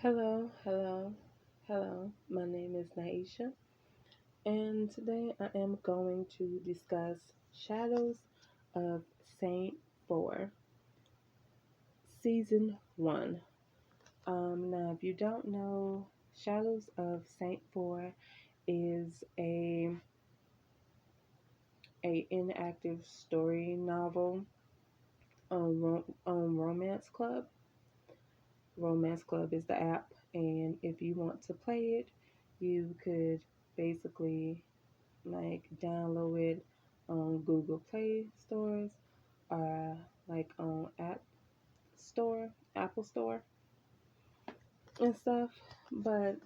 Hello, hello, hello. My name is Naisha, and today I am going to discuss Shadows of Saint 4, Season 1. Now, if you don't know, Shadows of Saint 4 is a inactive story novel on Romance Club. Romance Club is the app, and if you want to play it, you could basically like download it on Google Play stores or like on Apple Store and stuff. But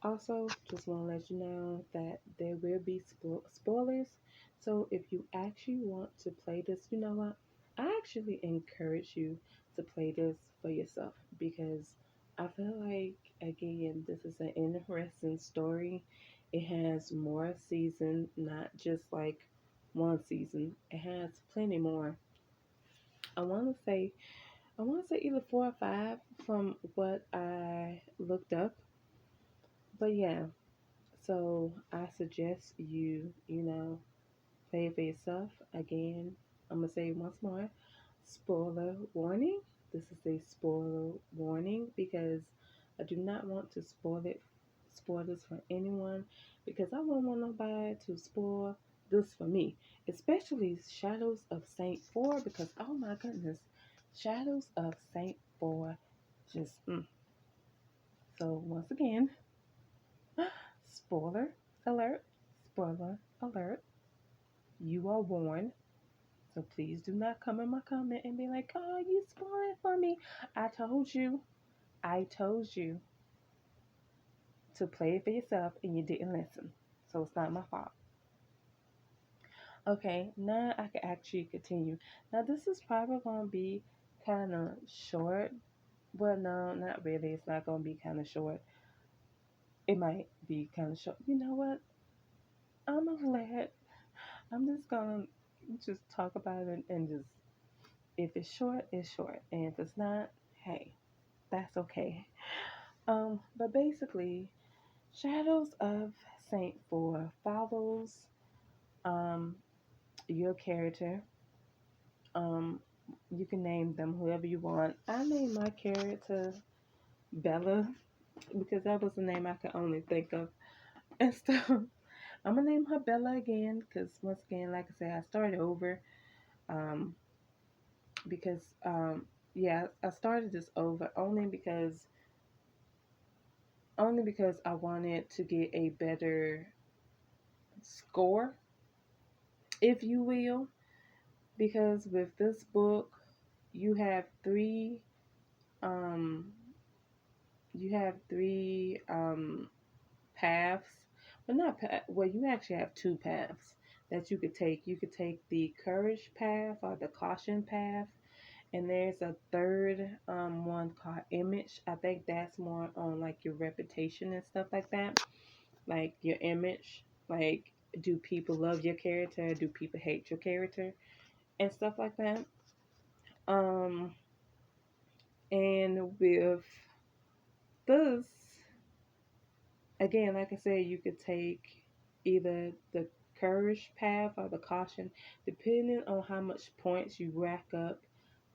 also, just want to let you know that there will be spoilers. So if you actually want to play this, you know what? I actually encourage you to play this for yourself because I feel like, again, this is an interesting story. It has more season, not just like one season. It has plenty more. I want to say, I want to say either four or five from what I looked up. But yeah, so I suggest you play it for yourself. Again, I'm gonna say it once more. Spoiler warning. This is a spoiler warning because I do not want to spoil this for anyone because I won't want nobody to spoil this for me. Especially Shadows of Saint 4 because oh my goodness. Shadows of Saint 4 just. So once again, spoiler alert, spoiler alert. You are warned. So please do not come in my comment and be like, oh, you spoiled it for me. I told you to play it for yourself and you didn't listen. So it's not my fault. Okay, now I can actually continue. Now this is probably going to be kind of short. Well, no, not really. It's not going to be kind of short. It might be kind of short. You know what? I'm going to I'm just going to just talk about it and just, if it's short, it's short. And if it's not, hey, that's okay. But basically, Shadows of Saint 4 follows um your character. Um, you can name them whoever you want. I named my character Bella because that was the name I could only think of. And so I'm gonna name her Bella again because once again, like I said, I started over. Um, because yeah, I started this over only because I wanted to get a better score, if you will, because with this book you have three um paths. Well, not well, you actually have two paths that you could take. You could take the courage path or the caution path, and there's a third one called image. I think that's more on like your reputation and stuff like that, like your image, like do people love your character, do people hate your character and stuff like that. um and with this, again, like I said, you could take either the courage path or the caution, depending on how much points you rack up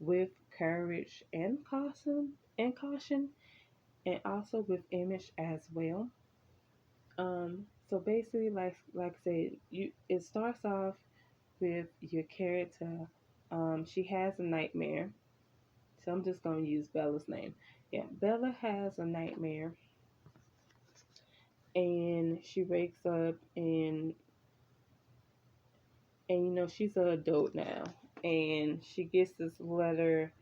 with courage and caution, and also with image as well. So basically, like I said, it starts off with your character. She has a nightmare. So I'm just gonna use Bella's name. Yeah, Bella has a nightmare, and she wakes up and she's an adult now, and she gets this letter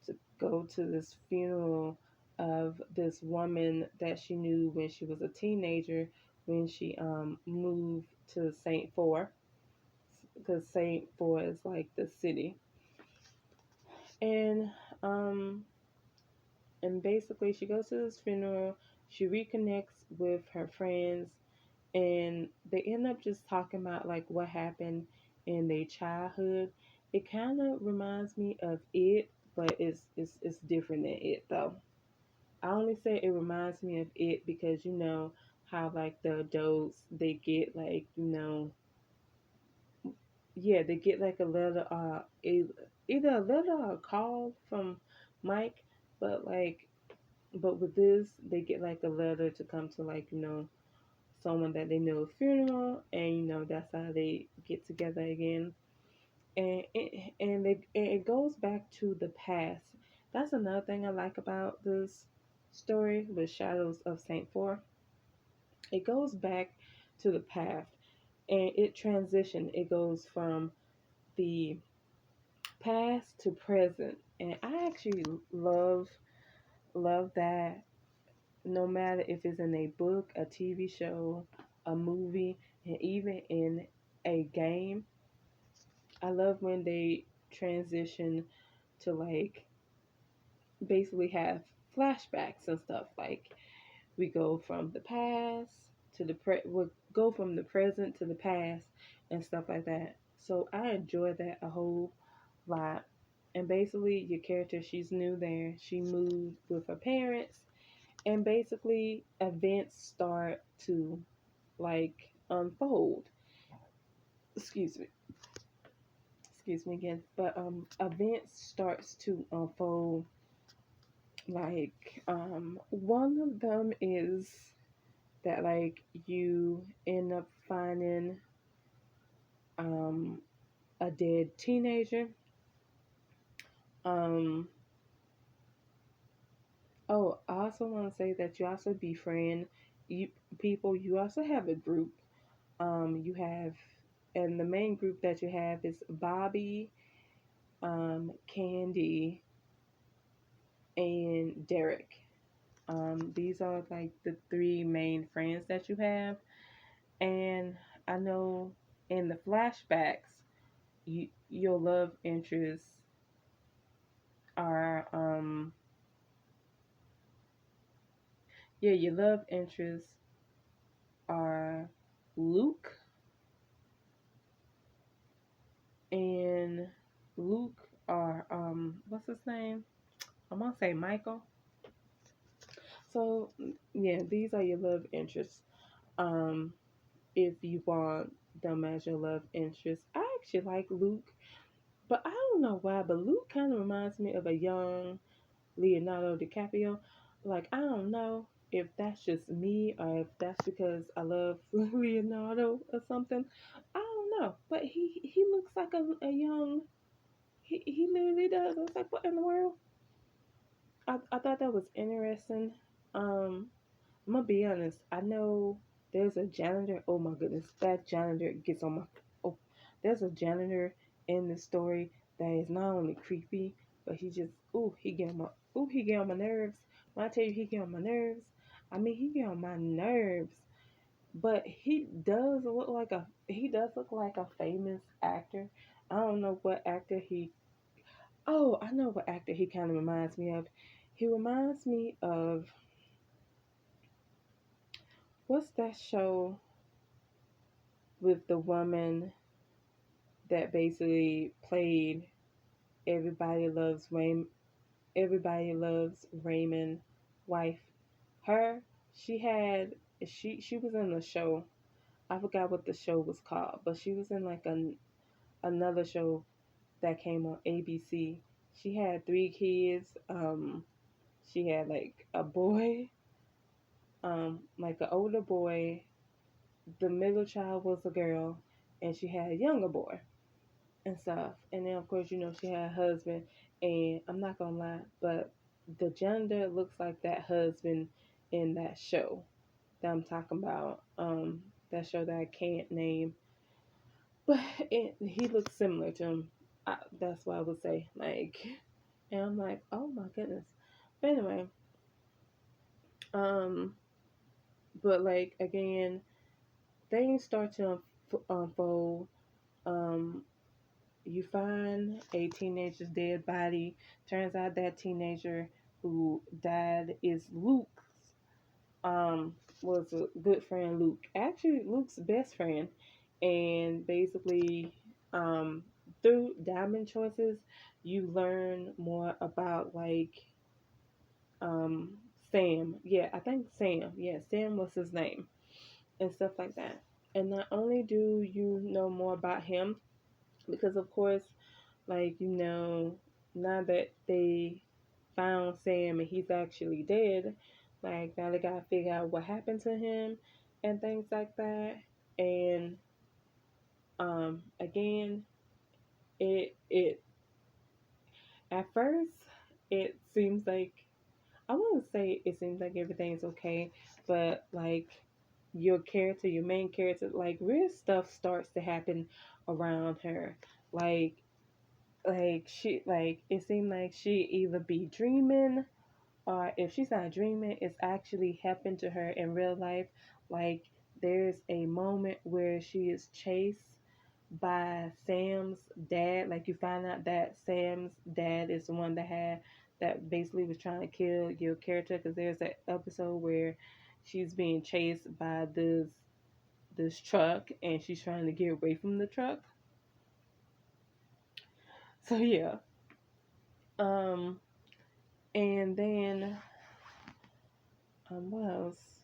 to go to this funeral of this woman that she knew when she was a teenager, when she moved to Saintfour, because Saintfour is like the city. And um and basically she goes to this funeral, she reconnects with her friends, and they end up just talking about like what happened in their childhood. It kind of reminds me of it, but it's different than it though. I only say it reminds me of it because you know how like the adults they get like yeah, they get like a letter, either a letter or a call from Mike, but like, but with this, they get like a letter to come to like, someone that they know a funeral, and that's how they get together again, and it goes back to the past. That's another thing I like about this story with Shadows of Saintfour. It goes back to the past, and it transition. It goes from the past to present, and I actually love that. No matter if it's in a book, a TV show, a movie, and even in a game, I love when they transition to like basically have flashbacks and stuff. Like we go from the past to we'll go from the present to the past and stuff like that. So I enjoy that a whole lot. And basically, your character, she's new there. She moved with her parents, and basically, events start to like unfold. Excuse me, excuse me again. But events starts to unfold. Like one of them is that like you end up finding um a dead teenager. Um, Oh, I also want to say that you also befriend you people. You also have a group. You have, and the main group that you have is Bobby, Candy, and Derek. These are like the three main friends that you have, and I know in the flashbacks, your love interests are yeah, your love interests are Luke and Luke are what's his name? I'm gonna say Michael. So yeah, these are your love interests. Um, if you want them as your love interests, I actually like Luke, but I don't know why. But Luke kind of reminds me of a young Leonardo DiCaprio. Like I don't know if that's just me or if that's because I love Leonardo or something. I don't know, but he looks like a young. He literally does. I was like, what in the world? I thought that was interesting. I'm gonna be honest. I know there's a janitor. Oh my goodness, that janitor gets on my. Oh, there's a janitor in the story that is not only creepy, but he just he get on my nerves. When I tell you he get on my nerves, I mean he get on my nerves. But he does look like a famous actor. I don't know what actor he. Oh, I know what actor he kind of reminds me of. He reminds me of what's that show with the woman that basically played Everybody Loves Raymond, Everybody Loves Raymond wife. Her, she had she was in the show. I forgot what the show was called, but she was in like another show that came on ABC. She had three kids. She had like a boy, like an older boy. The middle child was a girl, and she had a younger boy and stuff. And then of course, she had a husband, and I'm not gonna lie, but the gender looks like that husband in that show that I'm talking about. That show that I can't name, but he looks similar to him. That's what I would say. Like, and I'm like, oh my goodness. But anyway, um, but like again, things start to unfold. Um, you find a teenager's dead body. Turns out that teenager who died is Luke's, was a good friend Luke. Actually, Luke's best friend. And basically, through diamond choices, you learn more about like Sam. Yeah, I think Sam. Yeah, Sam was his name and stuff like that. And not only do you know more about him, because of course, like, now that they found Sam and he's actually dead, like, now they gotta figure out what happened to him and things like that. And again, it at first it seems like, I wouldn't say it seems like everything's okay, but like your main character, like weird stuff starts to happen around her. Like it seemed like she either be dreaming, or if she's not dreaming, it's actually happened to her in real life. Like there's a moment where she is chased by Sam's dad. Like you find out that Sam's dad is the one that basically was trying to kill your character, because there's an episode where she's being chased by this truck and she's trying to get away from the truck. So yeah. Um and then what else?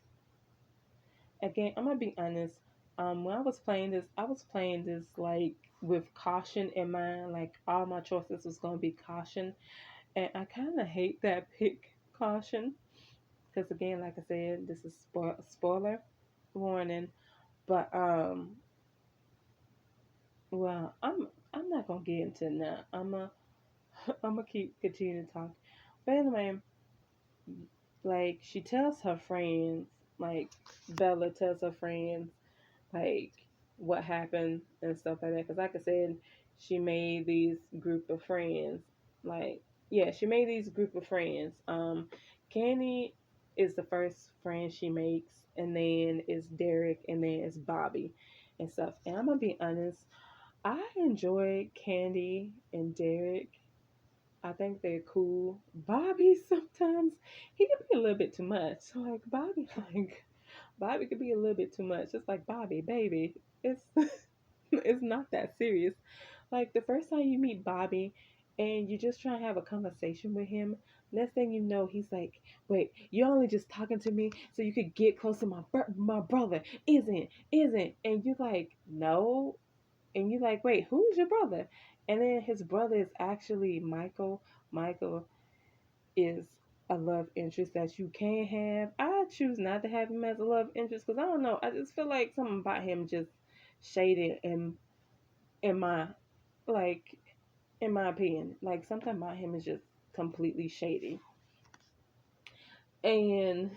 Again, I'm gonna be honest. When I was playing this like with caution in mind. Like all my choices was gonna be caution, and I kind of hate that pick caution because again, like I said, this is spoiler warning. But well, I'm not gonna get into it now. I'm gonna keep continuing to talk. But anyway, like she tells her friends, like Bella tells her friends like what happened and stuff like that. Because like I said, she made these group of friends. Like yeah, she made these group of friends. Candy is the first friend she makes, and then it's Derek, and then it's Bobby, and stuff. And I'm gonna be honest, I enjoy Candy and Derek. I think they're cool. Bobby sometimes he can be a little bit too much. So like Bobby, like Bobby could be a little bit too much. It's like Bobby, baby, it's it's not that serious. Like the first time you meet Bobby and you just try to have a conversation with him, next thing you know, he's like, "Wait, you're only just talking to me so you could get close to my brother, isn't?" And you're like, "No." And you're like, "Wait, who's your brother?" And then his brother is actually Michael. Michael is a love interest that you can have. I choose not to have him as a love interest because I don't know. I just feel like something about him just shaded in my like in my opinion. Like something about him is just completely shady. And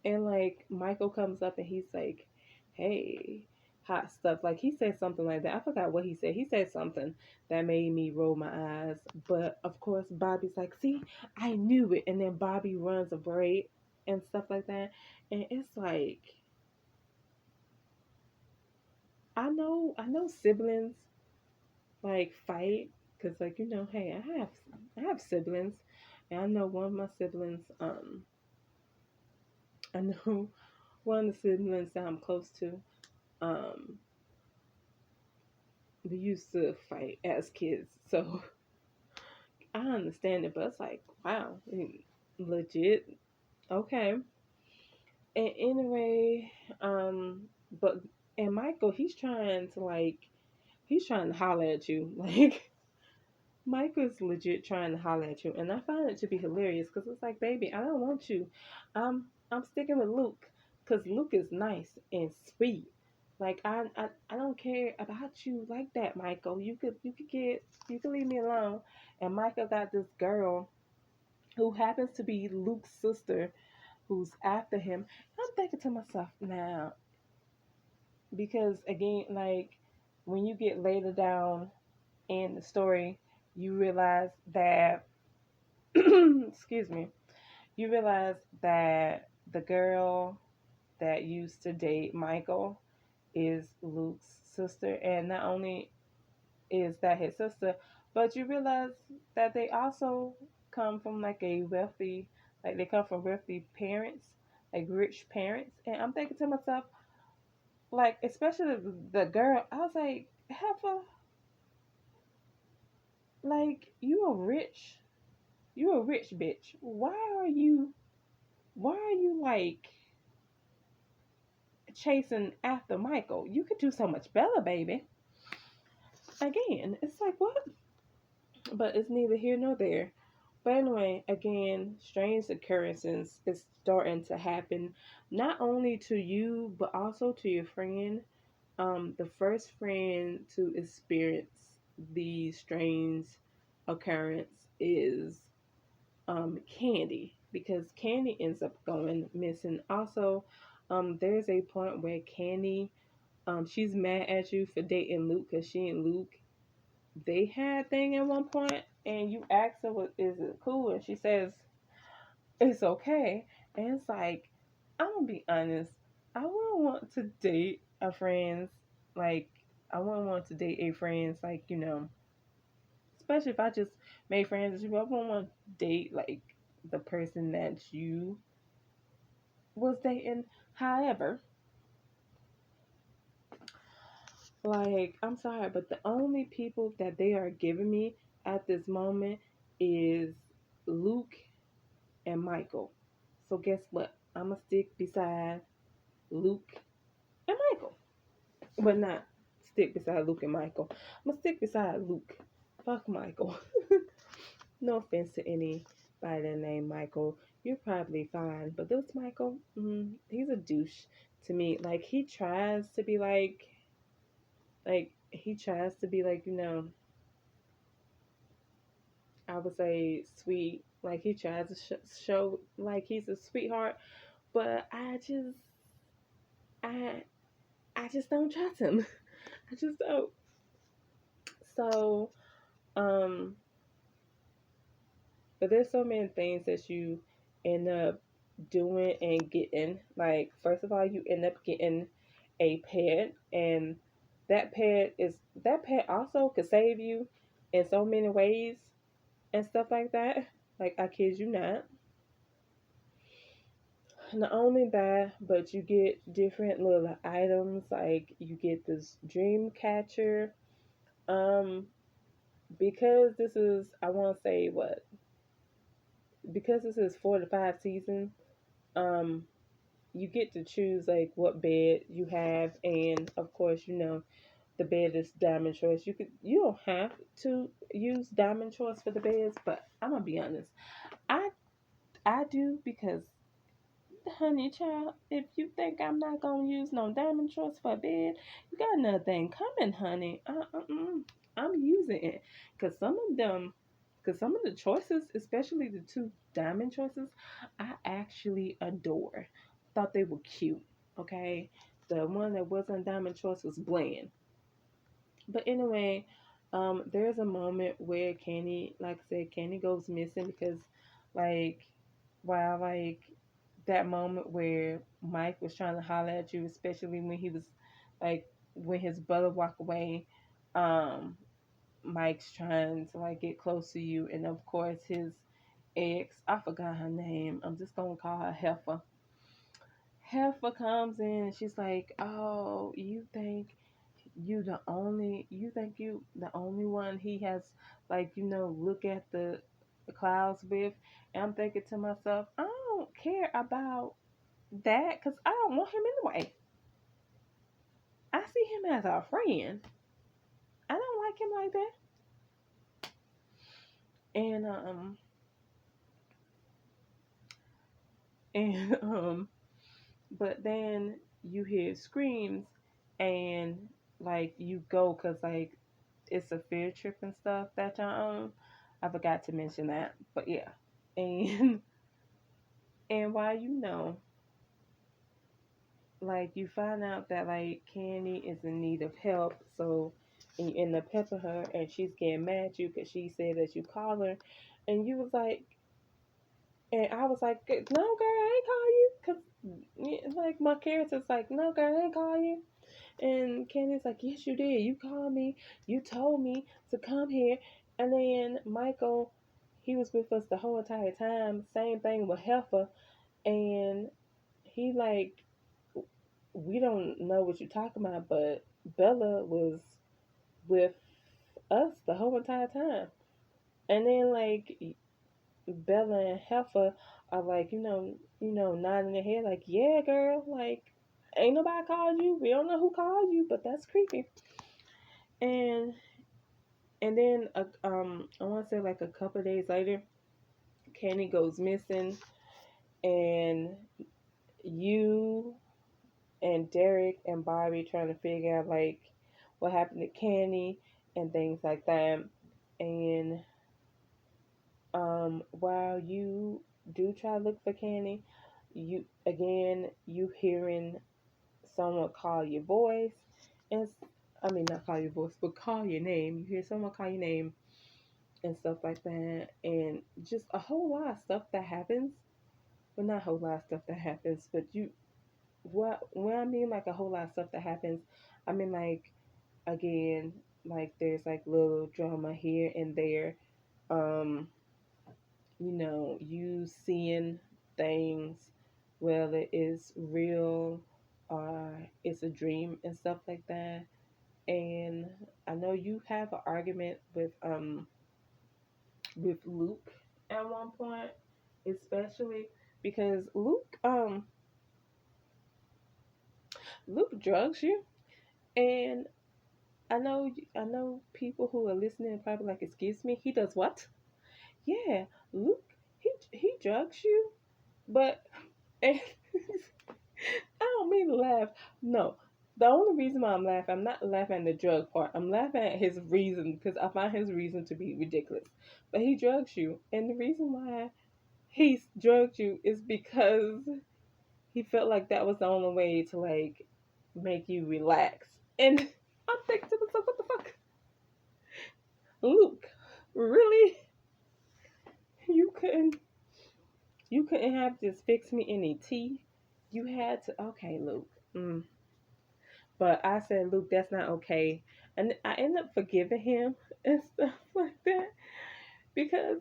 like Michael comes up and he's like, "Hey, hot stuff." Like he said something like that. I forgot what he said. He said something that made me roll my eyes. But of course, Bobby's like, "See, I knew it." And then Bobby runs a braid and stuff like that. And it's like, I know siblings like fight because like hey, I have siblings, and I know one of my siblings. I know one of the siblings that I'm close to. Um, we used to fight as kids, so I understand it. But it's like, wow, legit, okay. And anyway, but and Michael, he's trying to holler at you, like Michael's legit trying to holler at you, and I find it to be hilarious because it's like, baby, I don't want you. I'm sticking with Luke because Luke is nice and sweet. Like I don't care about you like that, Michael. You could leave me alone. And Michael got this girl who happens to be Luke's sister who's after him. I'm thinking to myself now, because again, like when you get later down in the story, you realize that excuse me, you realize that the girl that used to date Michael is Luke's sister, and not only is that his sister, but you realize that they also come from like a wealthy, like they come from wealthy parents, like rich parents. And I'm thinking to myself, like especially the girl, I was like, Heifer, like you a rich bitch. Why are you why are you like chasing after Michael? You could do so much better, baby. Again, it's like, what? But it's neither here nor there. But anyway, again, strange occurrences is starting to happen, not only to you but also to your friend. The first friend to experience the strange occurrence is Candy, because Candy ends up going missing. Also, there's a point where Candy, she's mad at you for dating Luke because she and Luke, they had a thing at one point, and you ask her, "What is it cool?" And she says it's okay. And it's like, I'm gonna be honest, I wouldn't want to date a friend's like I wouldn't want to date a friend's like, especially if I just made friends with you. I wouldn't want to date like the person that you was dating. However, like, I'm sorry, but the only people that they are giving me at this moment is Luke and Michael. So guess what? I'ma stick beside Luke and Michael. But not stick beside Luke and Michael. I'm gonna stick beside Luke. Fuck Michael. No offense to anybody named Michael. You're probably fine. But this Michael, he's a douche to me. Like, he tries to be he tries to be like, I would say sweet. Like, he tries to show like he's a sweetheart. But I, I just don't trust him. I just don't. So, um, but there's so many things that you end up doing and getting. Like, first of all, you end up getting a pet, and that pet also could save you in so many ways and stuff like that. Like, I kid you not. Not only that, but you get different little items. Like, you get this dream catcher. Um, because this is, I want to say what, because this is 4 to 5 seasons. Um, you get to choose like what bed you have, and of course, the bed is diamond choice. You don't have to use diamond choice for the beds, but I'm gonna be honest, I I do, because honey child, if you think I'm not gonna use no diamond choice for a bed, you got another thing coming, honey. I'm using it, because some of the choices, especially the two diamond choices, I actually adore. Thought they were cute. Okay, the one that wasn't diamond choice was bland. But anyway, there's a moment where Candy, like I said, Candy goes missing because, like, wow, like that moment where Mike was trying to holler at you, especially when he was like when his brother walked away. Um, Mike's trying to like get close to you, and of course his ex, I forgot her name. I'm just gonna call her Heifer. Heifer comes in and she's like, "Oh, you think you the only one he has, like, look at the clouds with." And I'm thinking to myself, I don't care about that, because I don't want him anyway. I see him as a friend. I don't like him like that. And and but then you hear screams, and like you go, because like it's a field trip and stuff that y'all own. I forgot to mention that, but yeah. And and while like you find out that like Candy is in need of help, so and you end up helping her, and she's getting mad at you because she said that you called her, and you was like, and I was like, no, girl, I ain't call you, because like my character's like, no, girl, I ain't call you. And Candy's like, yes, you did. You called me. You told me to come here. And then Michael, he was with us the whole entire time. Same thing with Heifer. And he like, we don't know what you're talking about, but Bella was with us the whole entire time. And then like Bella and Heifer are like, nodding their head like, yeah, girl, like, ain't nobody called you. We don't know who called you, but that's creepy. And then I want to say like a couple of days later, Candy goes missing, and you and Derek and Bobby trying to figure out like what happened to Candy and things like that. And while you do try to look for Candy, you hearing someone call your voice, and I mean not call your voice, but call your name. You hear someone call your name and stuff like that, and just a whole lot of stuff that happens. Well, not a whole lot of stuff that happens, but what when I mean like a whole lot of stuff that happens, I mean like again, like there's like little drama here and there. Um, you seeing things, whether it's real or it's a dream and stuff like that. And I know you have an argument with Luke at one point, especially because Luke drugs you, and I know people who are listening are probably like, excuse me, he does what? Yeah, Luke, he drugs you, but and I don't mean to laugh. No, the only reason why I'm laughing, I'm not laughing at the drug part. I'm laughing at his reason because I find his reason to be ridiculous. But he drugs you, and the reason why he drugged you is because he felt like that was the only way to like make you relax. And I'm thinking to myself, what the fuck, Luke? Really? You couldn't you couldn't have just fixed me any tea? You had to. Okay, Luke. But I said, Luke, that's not okay. And I ended up forgiving him and stuff like that because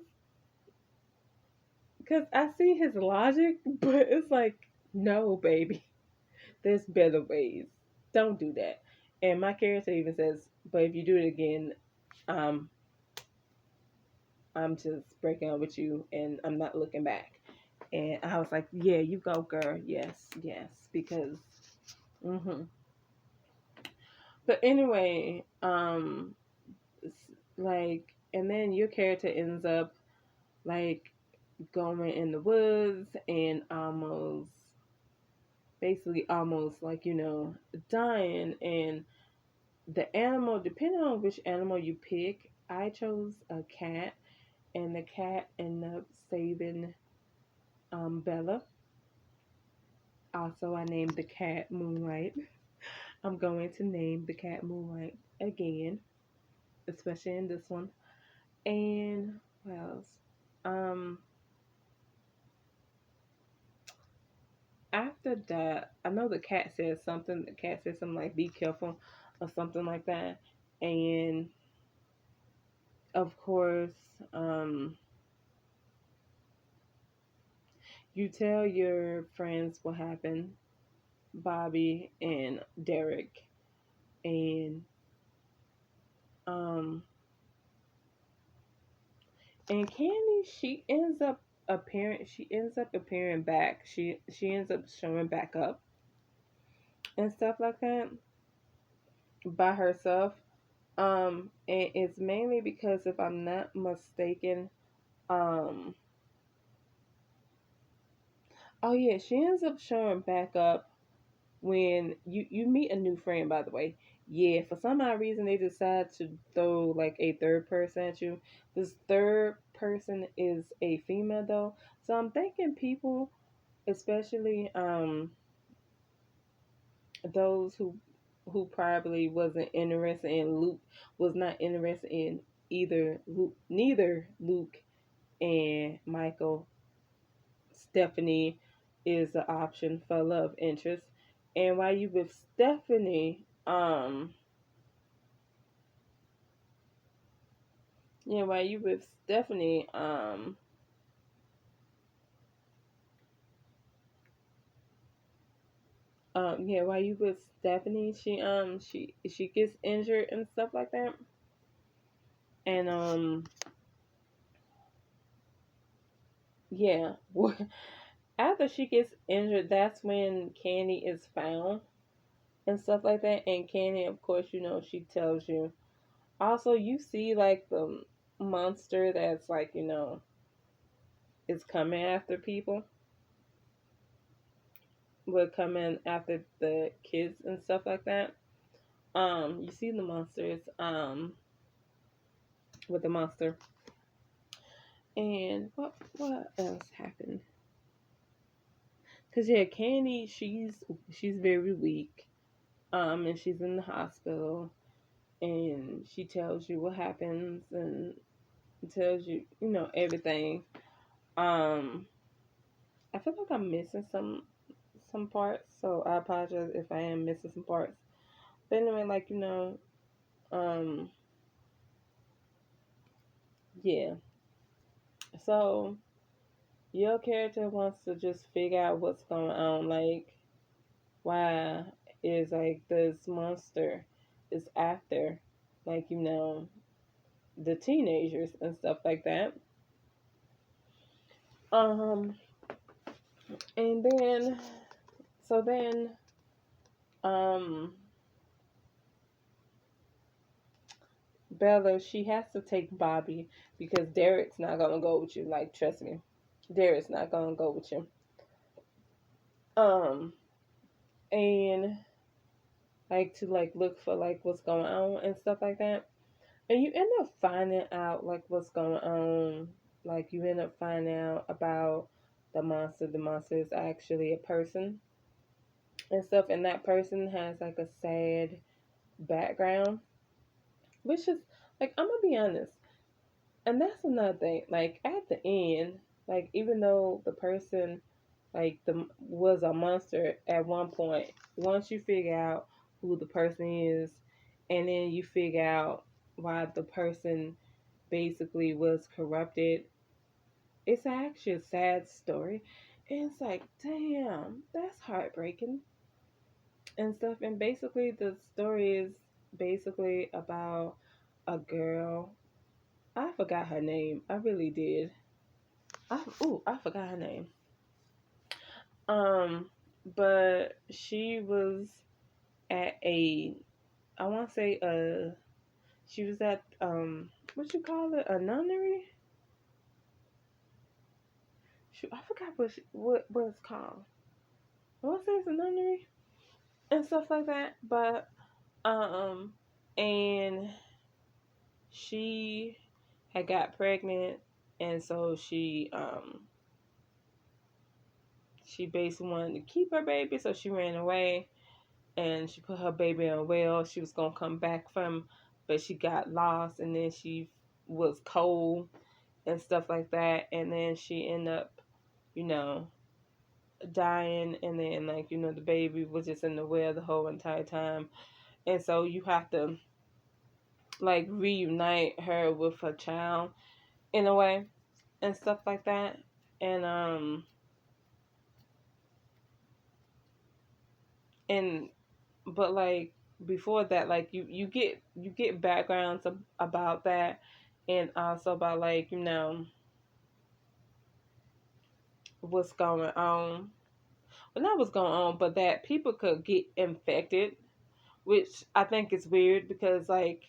I see his logic, but it's like, no, baby, there's better ways. Don't do that. And my character even says, but if you do it again, um, I'm just breaking up with you and I'm not looking back. And I was like, yeah, you go, girl. Yes, yes, because, But anyway, like, and then your character ends up like going in the woods and basically almost like dying. And the animal, depending on which animal you pick, I chose a cat, and the cat ended up saving Bella. Also, I named the cat Moonlight. I'm going to name the cat Moonlight again, especially in this one. And what else? Um, After that, I know the cat said something. The cat said something like "be careful" or something like that. And of course, um, you tell your friends what happened, Bobby and Derek, and um, and Candy. She ends up appearing back. She ends up showing back up and stuff like that by herself. And it's mainly because if I'm not mistaken, um, oh yeah, she ends up showing back up when you meet a new friend. By the way, yeah, for some odd reason they decide to throw like a third person at you. This third person is a female though, so I'm thinking people, especially those who probably wasn't interested in Luke, was not interested in neither Luke and Michael. Stephanie is the option for love interest. And while you with Stephanie, while you with Stephanie, while you with Stephanie, she gets injured and stuff like that. And yeah. After she gets injured, that's when Candy is found and stuff like that. And Candy, of course, she tells you. Also, you see like the monster that's like, is coming after people. Will come in after the kids and stuff like that. You see the monsters, with the monster. And what else happened? Cause yeah, Candy, she's very weak. And she's in the hospital, and she tells you what happens and tells you, everything. Um, I feel like I'm missing some parts, so I apologize if I am missing some parts. But anyway, like um, yeah. So your character wants to just figure out what's going on, like why is like this monster is after, like the teenagers and stuff like that. Um, and then so then um Bella, she has to take Bobby because Derek's not gonna go with you. Like, trust me, Derek's not gonna go with you. Um, and like to like look for like what's going on and stuff like that. And you end up finding out like what's going on. Like you end up finding out about the monster. The monster is actually a person and stuff, and that person has like a sad background, which is like I'm gonna be honest. And that's another thing. Like at the end, like even though the person like the was a monster at one point, once you figure out who the person is, and then you figure out why the person basically was corrupted, it's actually a sad story. And it's like, damn, that's heartbreaking and stuff. And basically, the story is basically about a girl. I forgot her name. I really did. I forgot her name. Um, but she was at a, I want to say she was at what you call it, a nunnery. I forgot what it's called. I want to say it's a nunnery and stuff like that. But um, and she had got pregnant, and so she basically wanted to keep her baby, so she ran away and she put her baby in a well. She was gonna come back from, but she got lost, and then she was cold and stuff like that, and then she ended up, you know, dying, and then like the baby was just in the well the whole entire time, and so you have to like reunite her with her child in a way and stuff like that, and and but like before that, like you get backgrounds about that, and also about like what's going on, well not what's going on, but that people could get infected, which I think is weird because like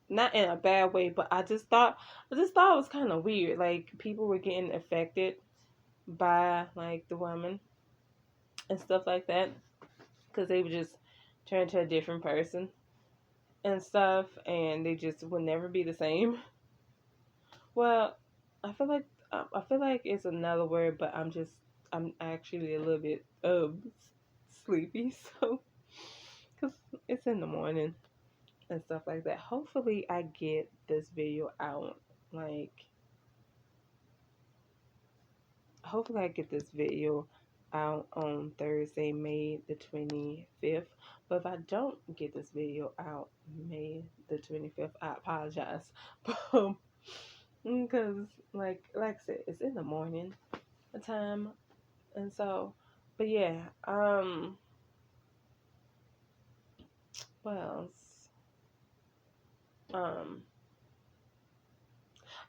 not in a bad way, but I just thought it was kind of weird, like people were getting affected by like the woman and stuff like that because they would just turn to a different person and stuff, and they just would never be the same. Well, I feel like it's another word, but I'm actually a little bit sleepy, so because it's in the morning and stuff like that. Hopefully, I get this video out. Like, hopefully, I get this video out on Thursday, May the 25th. But if I don't get this video out May the 25th, I apologize. Because like I said, it's in the morning time, and so, but yeah, what else? Um,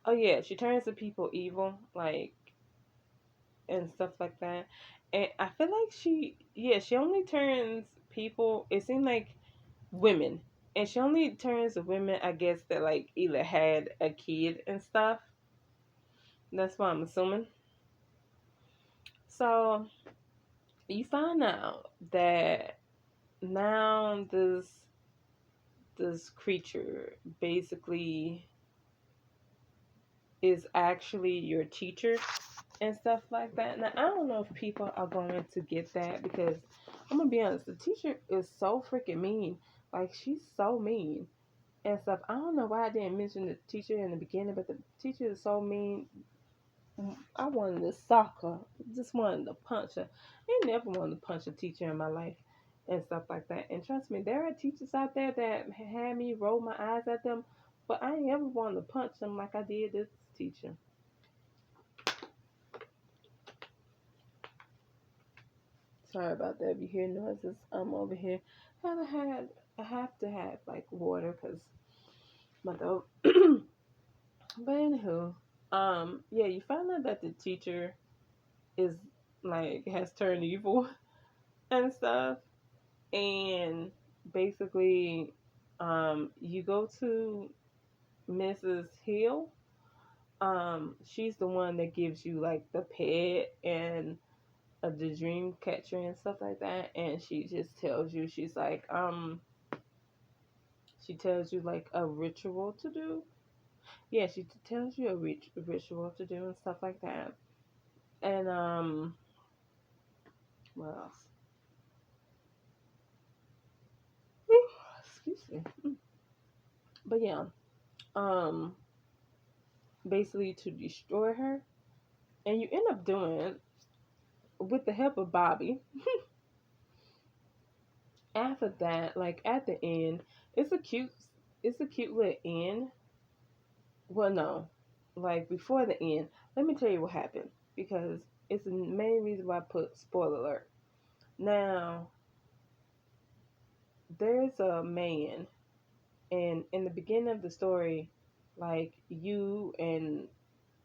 oh yeah, she turns the people evil. Like and stuff like that. And I feel like she only turns people, it seemed like women. And she only turns the women, I guess, that like either had a kid and stuff. That's what I'm assuming. So you find out that now this creature basically is actually your teacher and stuff like that. Now I don't know if people are going to get that because I'm gonna be honest, the teacher is so freaking mean. Like she's so mean and stuff. I don't know why I didn't mention the teacher in the beginning, but the teacher is so mean. I wanted to sock her, just wanted to punch her. I never wanted to punch a teacher in my life and stuff like that. And trust me, there are teachers out there that had me roll my eyes at them, but I ain't ever wanted to punch them like I did this teacher. Sorry about that. If you hear noises, I'm over here. I have to have like water because my throat. But anywho, yeah, you find out that the teacher is like has turned evil and stuff, and basically, you go to Mrs. Hill. She's the one that gives you like the pet and the dream catcher and stuff like that, and she just tells you she's like she tells you like a ritual to do. Yeah, she tells you a ritual to do and stuff like that. And what else? Excuse me. But yeah, um, basically to destroy her, and you end up doing with the help of Bobby. After that, like at the end, it's a cute, it's a cute little end. Well, no, like before the end, let me tell you what happened because it's the main reason why I put spoiler alert. Now, there's a man, and in the beginning of the story, like you and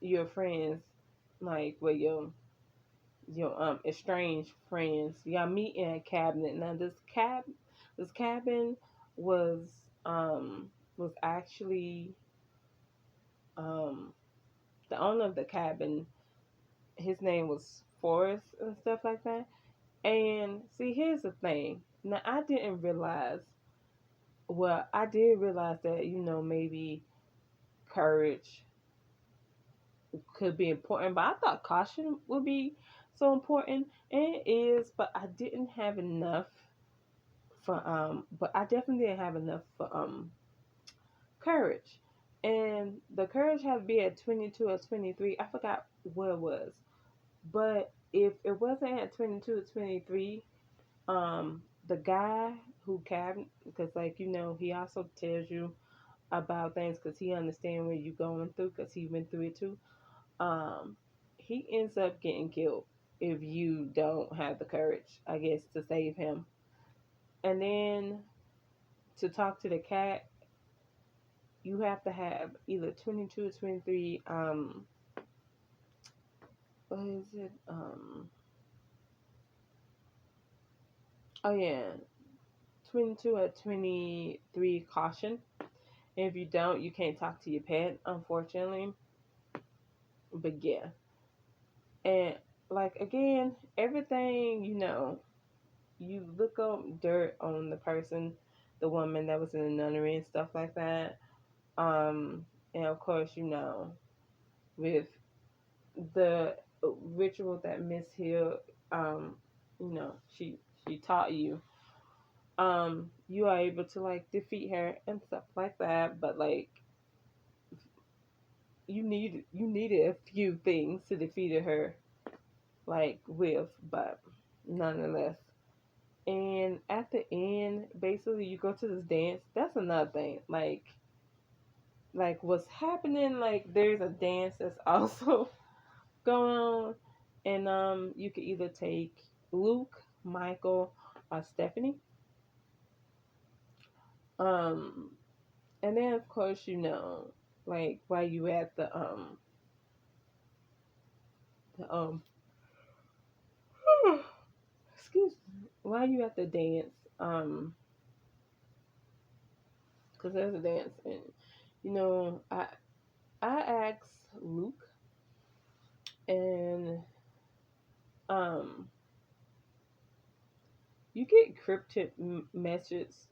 your friends, like well your estranged friends, y'all meet in a cabinet. Now this cabin was was actually um the owner of the cabin. His name was Forrest and stuff like that. And see, here's the thing. Now I didn't realize. Well, I did realize that maybe courage could be important, but I thought caution would be so important, and it is. But I didn't have enough for but I definitely didn't have enough for courage, and the courage had to be at 22 or 23. I forgot what it was, but if it wasn't at 22 or 23, the guy who cabin, because like he also tells you about things because he understands what you're going through because he went through it too. um, he ends up getting killed if you don't have the courage, I guess, to save him. And then to talk to the cat, you have to have either 22 or 23. What is it? Oh yeah, 22 or 23 caution. And if you don't, you can't talk to your pet, unfortunately. But yeah, and like again, everything you look up dirt on the person, the woman that was in the nunnery and stuff like that. And of course, with the ritual that Miss Hill, she taught you, you are able to like defeat her and stuff like that. But like, you needed a few things to defeat her, like with, but nonetheless. And at the end, basically, you go to this dance. That's another thing. Like what's happening. Like there's a dance that's also going on, and you could either take Luke, Michael, or Stephanie. Um, and then of course like while you at the while you at the dance, because there's a dance, and I asked Luke, and um, you get cryptic messages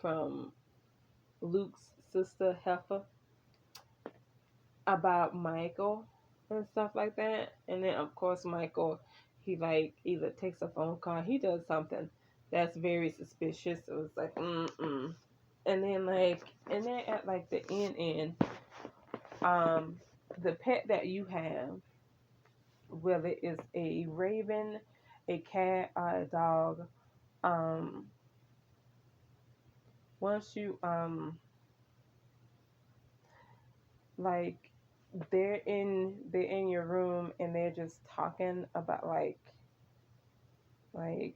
from Luke's sister Heifer about Michael and stuff like that. And then of course Michael, he like either takes a phone call, he does something that's very suspicious. So it's like and then at like the end, um, the pet that you have, whether it's a raven, a cat, or a dog, um, once you like they're in your room and they're just talking about like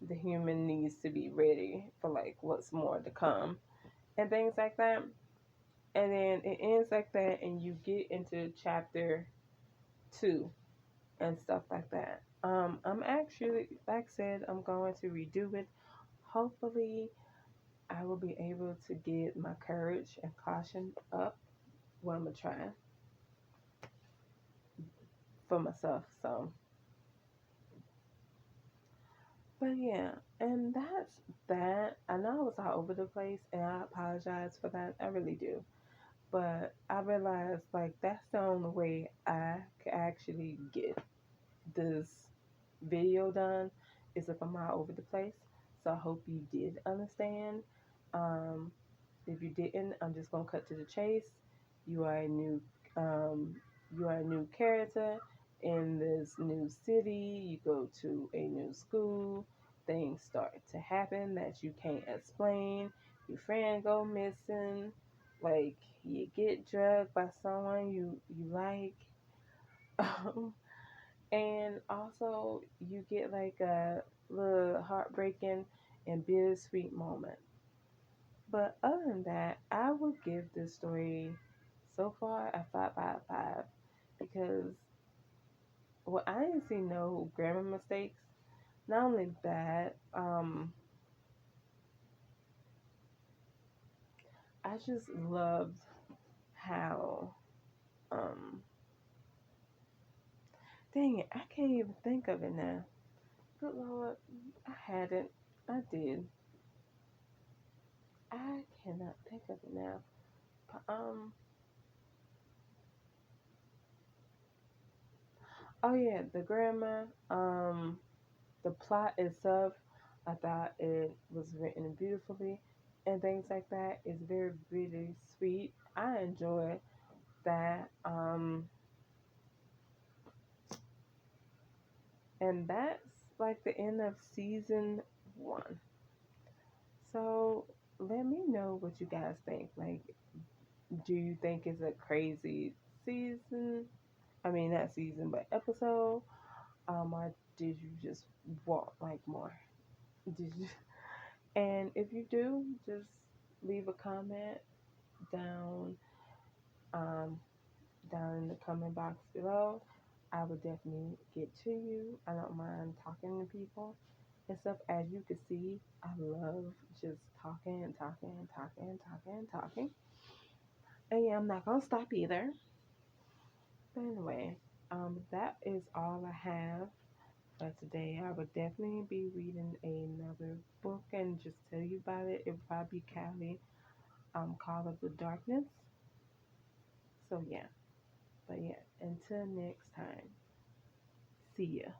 the human needs to be ready for like what's more to come and things like that. And then it ends like that and you get into chapter 2 and stuff like that. I'm actually, like I said, I'm going to redo it. Hopefully I will be able to get my courage and caution up. What I'm gonna try for myself. So but yeah, and that's that. I know I was all over the place, and I apologize for that. I really do. But I realized, like, that's the only way I can actually get this video done is if I'm all over the place. So I hope you did understand. Um, if you didn't, I'm just gonna cut to the chase. You are a new, um, you are a new character in this new city. You go to a new school. Things start to happen that you can't explain. Your friend go missing. Like you get drugged by someone you like. And also you get like a little heartbreaking and bittersweet moment. But other than that, I would give this story so far a 5 out of 5 because well, I didn't see no grammar mistakes. Not only that, I just loved how um, dang it, I can't even think of it now. Good Lord, I had it. I did. I cannot think of it now. But, oh yeah, the grammar, the plot itself, I thought it was written beautifully and things like that. It's very, really sweet. I enjoy that. And that's like the end of season 1. So let me know what you guys think. Like, do you think it's a crazy season? I mean, not season, but episode. Or did you just want like more? Did you? And if you do, just leave a comment down um, down in the comment box below. I will definitely get to you. I don't mind talking to people and stuff. As you can see, I love just talking and talking and talking and talking and talking. And yeah, I'm not gonna stop either. But anyway, that is all I have for today. I would definitely be reading another book and just tell you about it. It would probably be Callie, Call of the Darkness. So yeah. But yeah, until next time. See ya.